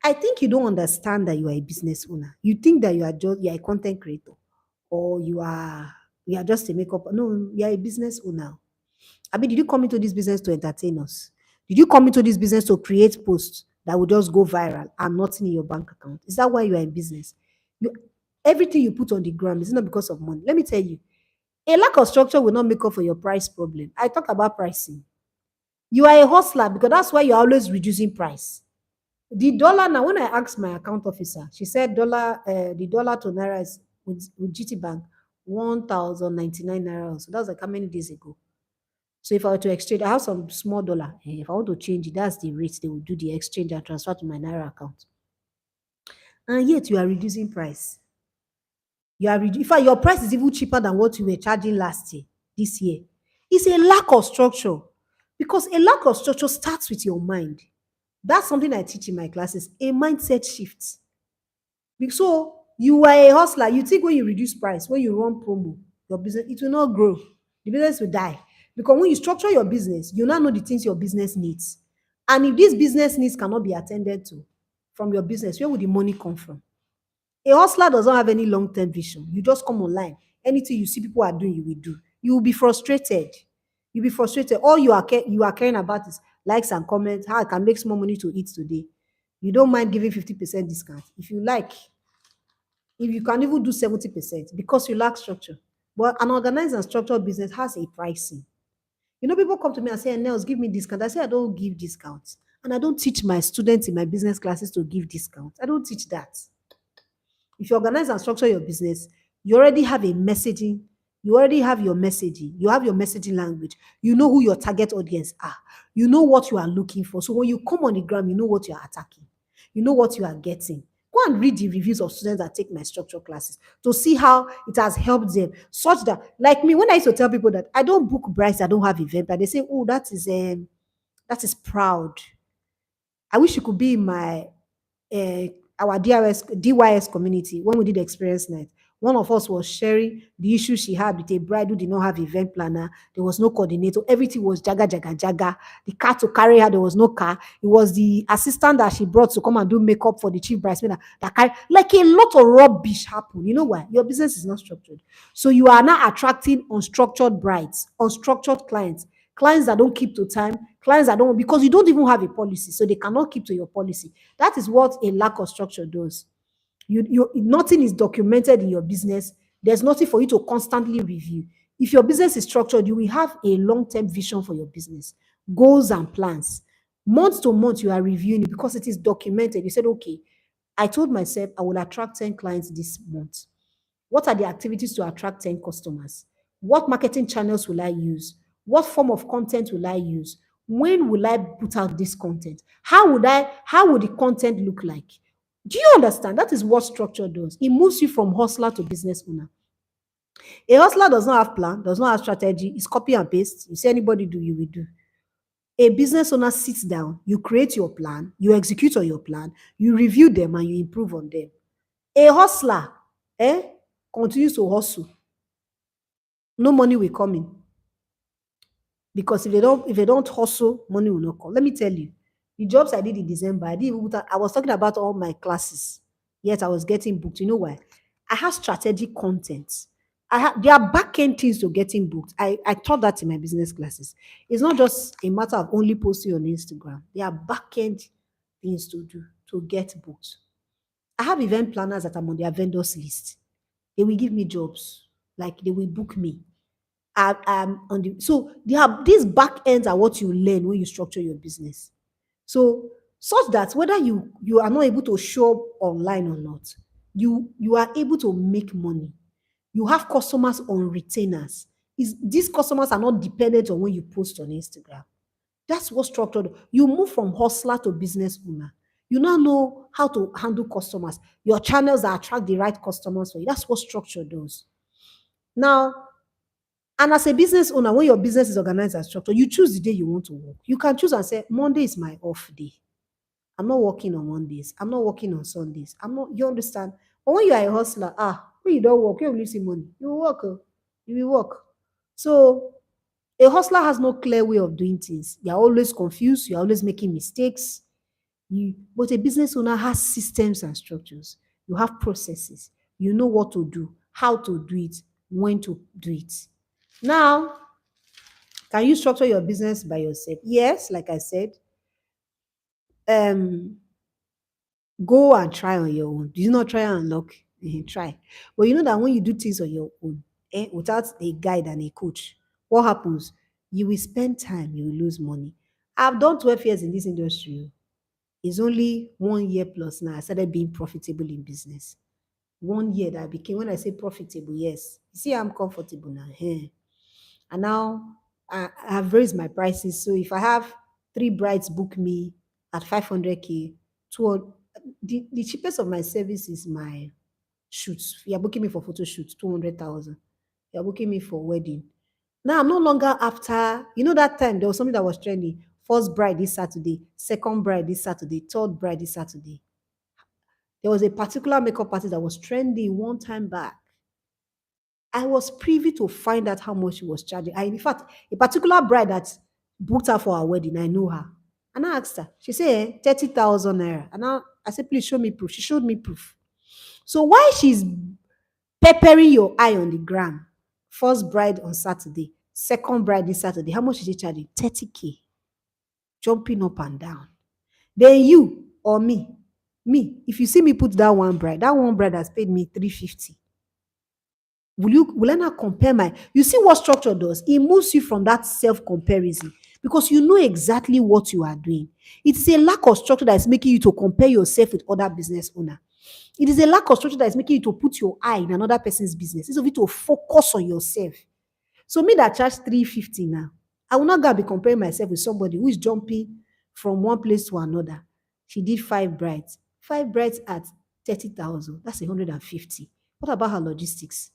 I think you don't understand that you are a business owner. You think that you are a content creator or you are just a makeup. No, you are a business owner. I mean, did you come into this business to entertain us? Did you come into this business to create posts that will just go viral and nothing in your bank account? Is that why you are in business? You Everything you put on the ground is not because of money. Let me tell you, a lack of structure will not make up for your price problem. I talk about pricing. You are a hustler because that's why you're always reducing price. The dollar now, when I asked my account officer, she said the dollar to naira is with GT Bank 1,099 naira. So that's like how many days ago? So if I were to exchange, I have some small dollar. If I want to change it, that's the rate they will do the exchange and transfer to my naira account. And yet you are reducing price. In fact, your price is even cheaper than what you were charging last year, this year. It's a lack of structure because a lack of structure starts with your mind. That's something I teach in my classes, a mindset shift. So you are a hustler. You think when you reduce price, when you run promo, your business, it will not grow. The business will die. Because when you structure your business, you now know the things your business needs. And if these business needs cannot be attended to from your business, where would the money come from? A hustler does not have any long-term vision. You just come online. Anything you see people are doing, you will do. You will be frustrated. You'll be frustrated. All you are caring about is likes and comments, how I can make small money to eat today. You don't mind giving 50% discount. If you like, if you can even do 70% because you lack structure. But an organized and structured business has a pricing. People come to me and say, Nels, give me discount. I say, I don't give discounts. And I don't teach my students in my business classes to give discounts. I don't teach that. If you organize and structure your business, you already have a messaging. You already have your messaging. You have your messaging language. You know who your target audience are. You know what you are looking for. So when you come on the ground, you know what you are attacking. You know what you are getting. Go and read the reviews of students that take my structure classes to see how it has helped them. Such that, like me, when I used to tell people that I don't book brides, I don't have event, but they say, "Oh, that is proud. I wish you could be in my uh, our DYS community when we did the experience night. One of us was sharing the issue she had with a bride who did not have event planner. There was no coordinator. Everything was jaga jaga jaga. The car to carry her, there was no car. It was the assistant that she brought to come and do makeup for the chief bridesmaid that carry like a lot of rubbish happened. You know why? Your business is not structured. So you are now attracting unstructured brides, unstructured clients, clients that don't keep to time, clients that don't, because you don't even have a policy, so they cannot keep to your policy. That is what a lack of structure does. Nothing is documented in your business. There's nothing for you to constantly review. If your business is structured, you will have a long-term vision for your business, goals and plans. Month to month, you are reviewing it because it is documented. You said, okay, I told myself I will attract 10 clients this month. What are the activities to attract 10 customers? What marketing channels will I use? What form of content will I use? When will I put out this content? How would the content look like? Do you understand? That is what structure does. It moves you from hustler to business owner. A hustler does not have plan, does not have strategy. It's copy and paste. You see anybody do, you will do. A business owner sits down, you create your plan, you execute on your plan, you review them and you improve on them. A hustler, continues to hustle. No money will come in. Because if they don't hustle, money will not come. Let me tell you, the jobs I did in December, I was talking about all my classes, yet I was getting booked. You know why? I have strategic content. There are back end things to getting booked. I taught that in my business classes. It's not just a matter of only posting on Instagram. There are back end things to do to get booked. I have event planners that I'm on their vendors list. They will give me jobs, like they will book me. On the so they have these back ends are what you learn when you structure your business. So such that whether you are not able to show up online or not, you are able to make money. You have customers on retainers. Is these customers are not dependent on when you post on Instagram. That's what structured. You move from hustler to business owner. You now know how to handle customers. Your channels that attract the right customers for you. That's what structure does. Now, and as a business owner, when your business is organized and structured, you choose the day you want to work. You can choose and say, Monday is my off day. I'm not working on Mondays. I'm not working on Sundays. I'm not, you understand? But when you are a hustler, when you don't work, you will see money. You will work. You will work. So a hustler has no clear way of doing things. You're always confused. You're always making mistakes. But a business owner has systems and structures. You have processes. You know what to do, how to do it, when to do it. Now, can you structure your business by yourself? Yes, like I said, um, go and try on your own. Do you not try and look? Try. But you know that when you do things on your own, without a guide and a coach, what happens? You will spend time, you will lose money. I've done 12 years in this industry. It's only 1 year plus now. I started being profitable in business. 1 year that I became, when I say profitable, yes. You see, I'm comfortable now. And now I have raised my prices. So if I have three brides book me at 500K, the cheapest of my service is my shoots. You're booking me for photo shoots, 200,000. You're booking me for wedding. Now I'm no longer after, that time there was something that was trending. First bride this Saturday, second bride this Saturday, third bride this Saturday. There was a particular makeup artist that was trending one time back. I was privy to find out how much she was charging. In fact, a particular bride that booked her for her wedding, I know her. And I asked her, she said, 30,000 naira. And I said, please show me proof. She showed me proof. So why she's peppering your eye on the gram? First bride on Saturday, second bride this Saturday. How much is she charging? 30K. Jumping up and down. Then you or me, if you see me put that one bride has paid me 350. Will I not compare you see what structure does? It moves you from that self-comparison because you know exactly what you are doing. It's a lack of structure that is making you to compare yourself with other business owner. It is a lack of structure that is making you to put your eye in another person's business instead of you to focus on yourself. So me that charge 350 now, I will not go and be comparing myself with somebody who is jumping from one place to another. She did five brides at 30,000. That's 150. What about her logistics?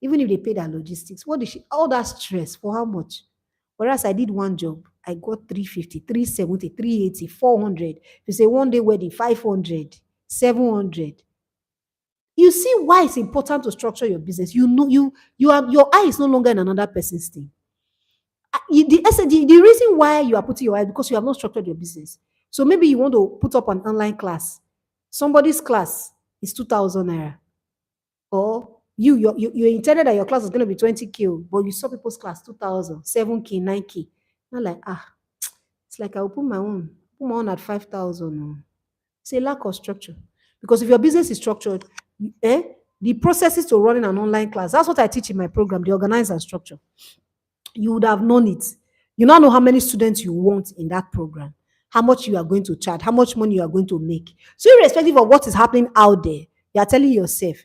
Even if they paid her logistics, what did she, all that stress for how much? Whereas I did one job, I got 350, 370, 380, 400. If you say one day wedding, 500, 700. You see why it's important to structure your business. You know, your eye is no longer in another person's thing. The reason why you are putting your eye because you have not structured your business. So maybe you want to put up an online class. Somebody's class is 2,000 naira. Or you intended that your class was going to be 20K, but you saw people's class 2,000, 7K, 9K. Not like, it's like I will put my own at 5,000. Oh. It's a lack of structure. Because if your business is structured, the processes to running an online class, that's what I teach in my program, the organize and structure. You would have known it. You now know how many students you want in that program, how much you are going to charge, how much money you are going to make. So irrespective of what is happening out there, you are telling yourself,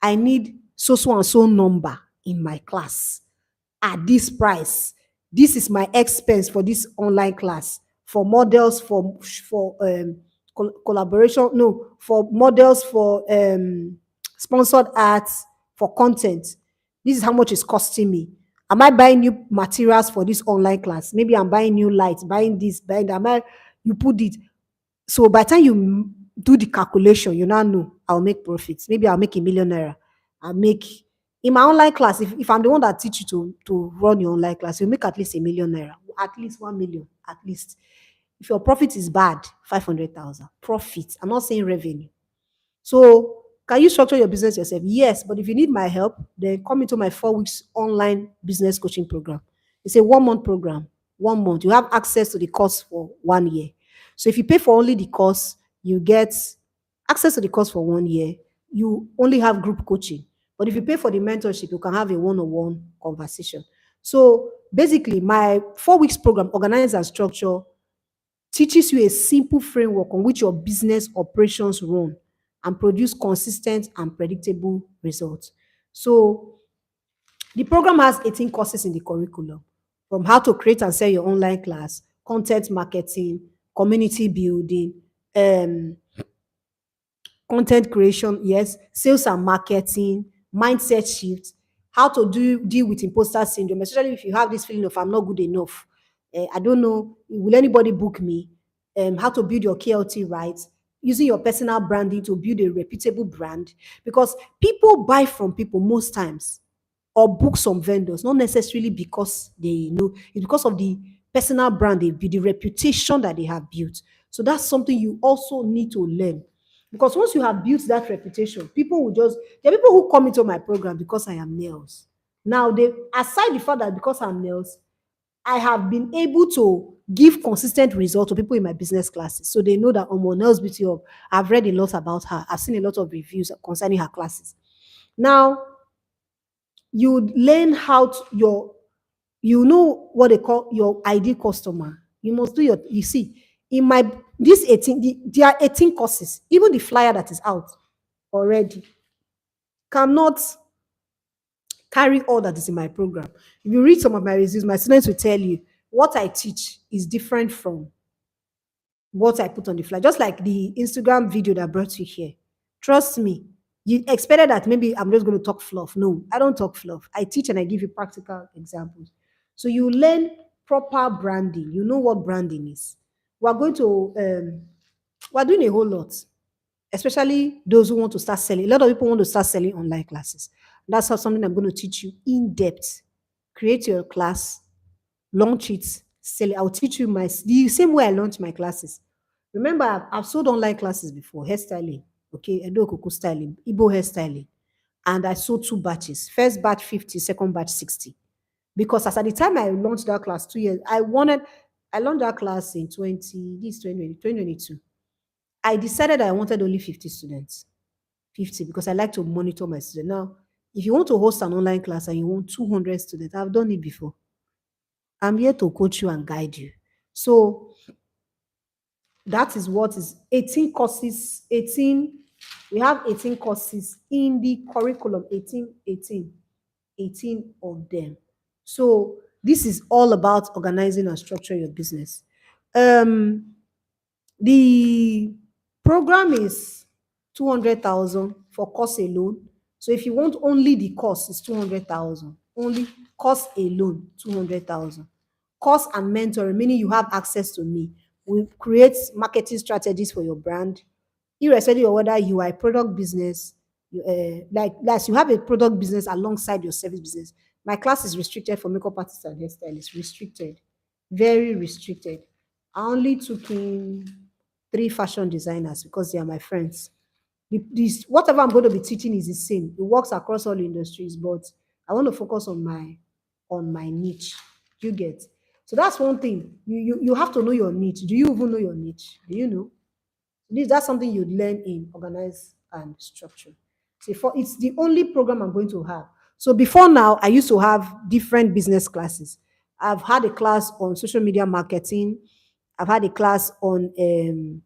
I need so and so number in my class at this price. This is my expense for this online class for models for collaboration. No, for models for sponsored ads for content. This is how much it's costing me. Am I buying new materials for this online class? Maybe I'm buying new lights, buying this, buying that. You put it. So by the time you do the calculation, you now know I'll make profits. Maybe I'll make 1 million naira. I'll make in my online class, if I'm the one that teach you to run your online class, you make at least 1 million naira, at least 1 million, at least. If your profit is bad, 500,000 profit. I'm not saying revenue. So, can you structure your business yourself? Yes, but if you need my help, then come into my 4 weeks online business coaching program. It's a 1 month program. 1 month. You have access to the course for 1 year. So, if you pay for only the course, you get access to the course for 1 year. You only have group coaching. But if you pay for the mentorship, you can have a one-on-one conversation. So basically, my 4 weeks program, Organize and Structure, teaches you a simple framework on which your business operations run and produce consistent and predictable results. So the program has 18 courses in the curriculum, from how to create and sell your online class, content marketing, community building, um, content creation, yes, sales and marketing, mindset shift, how to deal with imposter syndrome, especially if you have this feeling of I'm not good enough. I don't know, will anybody book me? How to build your KLT right, using your personal branding to build a reputable brand, because people buy from people most times or book some vendors, not necessarily because they know, it's because of the personal brand they build, the reputation that they have built. So that's something you also need to learn. Because once you have built that reputation, people will just, there are people who come into my program because I am nails. Now, they, aside the fact that because I'm nails, I have been able to give consistent results to people in my business classes. So they know that Nails Beauty Hub, I've read a lot about her. I've seen a lot of reviews concerning her classes. Now, you learn how to, you know what they call your ideal customer. You must do your, you see, in my, this 18, there are 18 courses, even the flyer that is out already cannot carry all that is in my program. If you read some of my reviews, my students will tell you what I teach is different from what I put on the flyer. Just like the Instagram video that brought you here. Trust me, you expected that maybe I'm just going to talk fluff. No, I don't talk fluff. I teach and I give you practical examples. So you learn proper branding. You know what branding is. We're going to we're doing a whole lot, especially those who want to start selling. A lot of people want to start selling online classes. That's how something I'm going to teach you in depth. Create your class, launch it, sell it. I'll teach you the same way I launch my classes. Remember, I've sold online classes before, hairstyling, okay, Edo Koko styling, Igbo hairstyling, and I sold 2 batches. First batch 50, second batch 60. Because as at the time I launched that class 2 years, I launched that class in 2022. I decided I wanted only 50 students. 50 because I like to monitor my students. Now, if you want to host an online class and you want 200 students, I've done it before. I'm here to coach you and guide you. So that is what is 18 courses, 18, we have 18 courses in the curriculum, 18 of them. So this is all about organizing and structuring your business. Um, the program is 200,000 for course alone. So if you want only the course, it's 200,000. Only course alone, 200,000. Course and mentoring, meaning you have access to me. We create marketing strategies for your brand, irrespective of whether you are a product business, like you have a product business alongside your service business. My class is restricted for makeup artists and hairstylists. Restricted, very restricted. I only took in 3 fashion designers because they are my friends. Whatever I'm going to be teaching is the same. It works across all industries, but I want to focus on my niche. You get? So that's one thing. You have to know your niche. Do you even know your niche? Do you know? That's something you learn in organize and structure. See, for it's the only program I'm going to have. So before now, I used to have different business classes. I've had a class on social media marketing. I've had a class on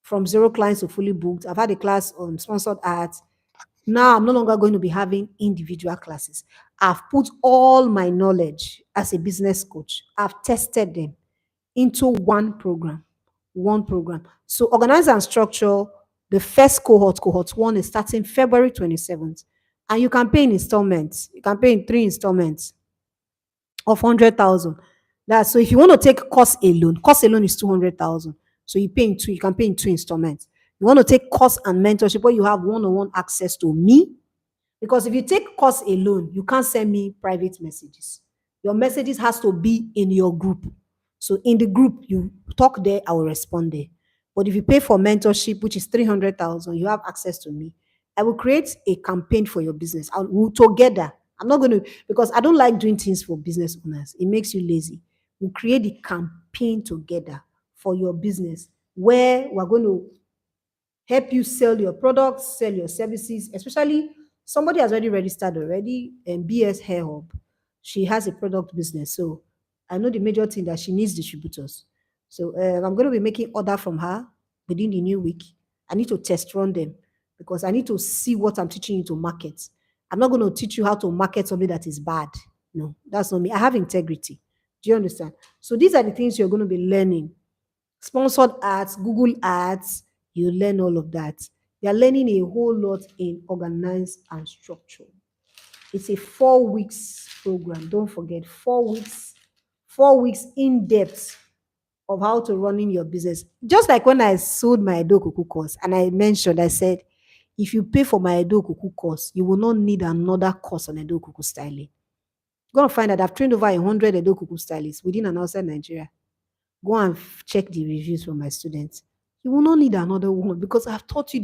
from zero clients to fully booked. I've had a class on sponsored ads. Now I'm no longer going to be having individual classes. I've put all my knowledge as a business coach. I've tested them into one program. One program. So organize and structure. The first cohort 1 is starting February 27th. And you can pay in installments. You can pay in 3 installments of 100,000. That's so if you want to take course alone is 200,000. So you can pay in 2 installments. You want to take course and mentorship where you have one-on-one access to me, because if you take course alone, you can't send me private messages. Your messages has to be in your group. So in the group, you talk there, I will respond there. But if you pay for mentorship, which is 300,000, you have access to me. I will create a campaign for your business. We'll together. I'm not going to, because I don't like doing things for business owners. It makes you lazy. We'll create the campaign together for your business where we're going to help you sell your products, sell your services, especially somebody has already registered already and BS Hair Hub. She has a product business. So I know the major thing that she needs distributors. So I'm going to be making order from her within the new week. I need to test run them because I need to see what I'm teaching you to market. I'm not going to teach you how to market something that is bad. No, that's not me. I have integrity. Do you understand? So these are the things you're going to be learning. Sponsored ads, Google ads, you learn all of that. You're learning a whole lot in organize and structure. It's a 4 weeks program. Don't forget, 4 weeks, 4 weeks in depth of how to run in your business. Just like when I sold my Edokuku course, and I mentioned, I said, if you pay for my Edokuku course, you will not need another course on Edokuku styling. You're gonna find that I've trained over 100 Edokuku stylists within and outside Nigeria. Go and check the reviews from my students. You will not need another one because I've taught you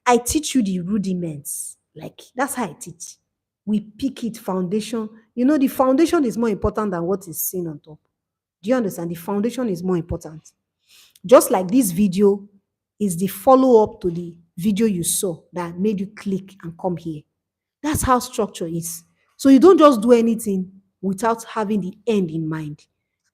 I teach you the rudiments. Like that's how I teach. We pick it foundation. You know, the foundation is more important than what is seen on top. Do you understand? The foundation is more important. Just like this video is the follow up to the video you saw that made you click and come here. That's how structure is. So you don't just do anything without having the end in mind.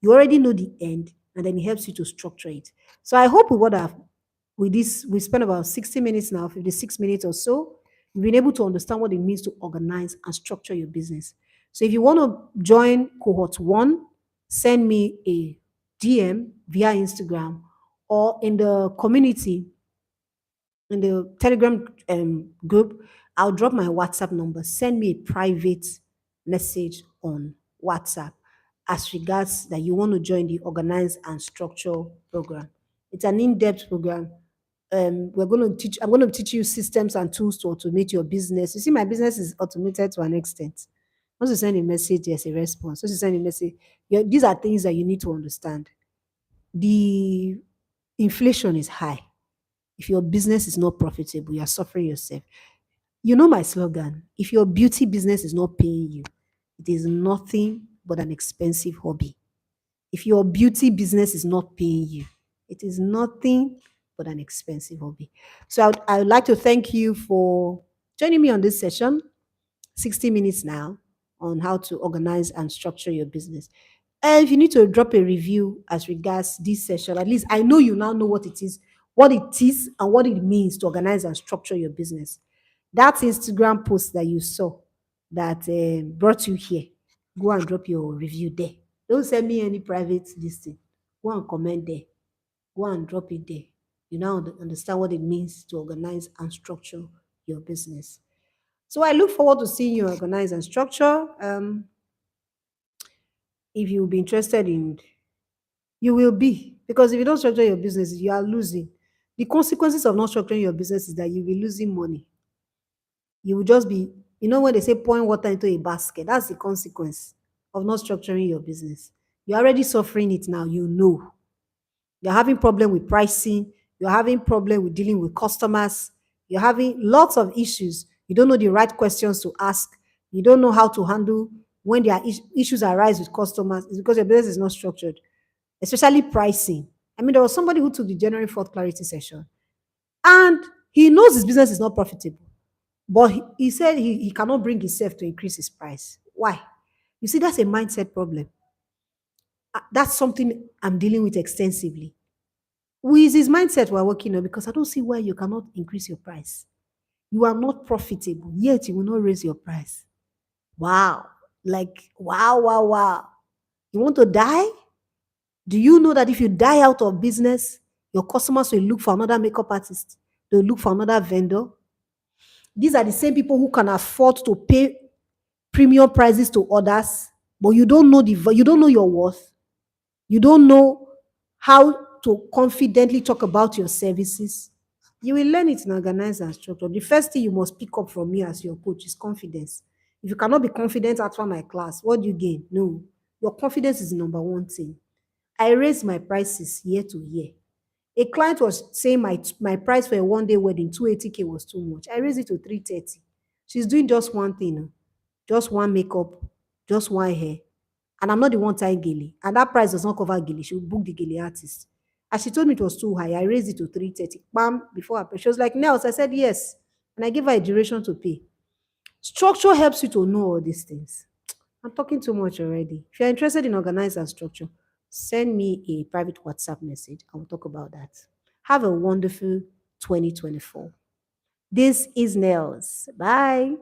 You already know the end, and then it helps you to structure it. So I hope with this, we spent about 60 minutes now, 56 minutes or so. You've been able to understand what it means to organize and structure your business. So if you want to join cohort one, send me a DM via Instagram or in the community in the Telegram group, I'll drop my WhatsApp number. Send me a private message on WhatsApp as regards that you want to join the Organize and Structure program. It's an in-depth program. I'm going to teach you systems and tools to automate your business. You see, my business is automated to an extent. Once you send a message, there's a response. Once you send a message, these are things that you need to understand. The inflation is high. If your business is not profitable, you're suffering yourself. You know my slogan: if your beauty business is not paying you, it is nothing but an expensive hobby. If your beauty business is not paying you, it is nothing but an expensive hobby. So I would like to thank you for joining me on this session, 60 minutes now, on how to organize and structure your business. And if you need to drop a review as regards this session, at least I know you now know what it is and what it means to organize and structure your business. That Instagram post that you saw that brought you here, go and drop your review there. Don't send me any private listing. Go and comment there. Go and drop it there. You now understand what it means to organize and structure your business. So I look forward to seeing you organize and structure. If you'll be interested in, you will be. Because if you don't structure your business, you are losing. The consequences of not structuring your business is that you'll be losing money. You will just be, when they say pouring water into a basket, that's the consequence of not structuring your business. You're already suffering it now, you know. You're having problem with pricing, you're having problem with dealing with customers, you're having lots of issues. You don't know the right questions to ask. You don't know how to handle when there are issues arise with customers. It's because your business is not structured, especially pricing. I mean, there was somebody who took the January 4th clarity session and he knows his business is not profitable. But he said he cannot bring himself to increase his price. Why? You see, that's a mindset problem. That's something I'm dealing with extensively. With his mindset we're working on because I don't see why you cannot increase your price. You are not profitable, yet you will not raise your price. Wow. Like, wow, wow, wow. You want to die? Do you know that if you die out of business, your customers will look for another makeup artist? They'll look for another vendor. These are the same people who can afford to pay premium prices to others, but you don't know your worth. You don't know how to confidently talk about your services. You will learn it in organize and structure. The first thing you must pick up from me as your coach is confidence. If you cannot be confident after my class, what do you gain? No. Your confidence is the number one thing. I raise my prices year to year. A client was saying my price for a one-day wedding, 280K was too much. I raised it to 330. She's doing just one thing, just one makeup, just one hair. And I'm not the one tying gele. And that price does not cover gele. She will book the gele artist. As she told me it was too high, I raised it to 330. Bam, before I pay. She was like, Nels, I said yes. And I gave her a duration to pay. Structure helps you to know all these things. I'm talking too much already. If you're interested in organize and structure, send me a private WhatsApp message. I'll talk about that. Have a wonderful 2024. This is Nels. Bye.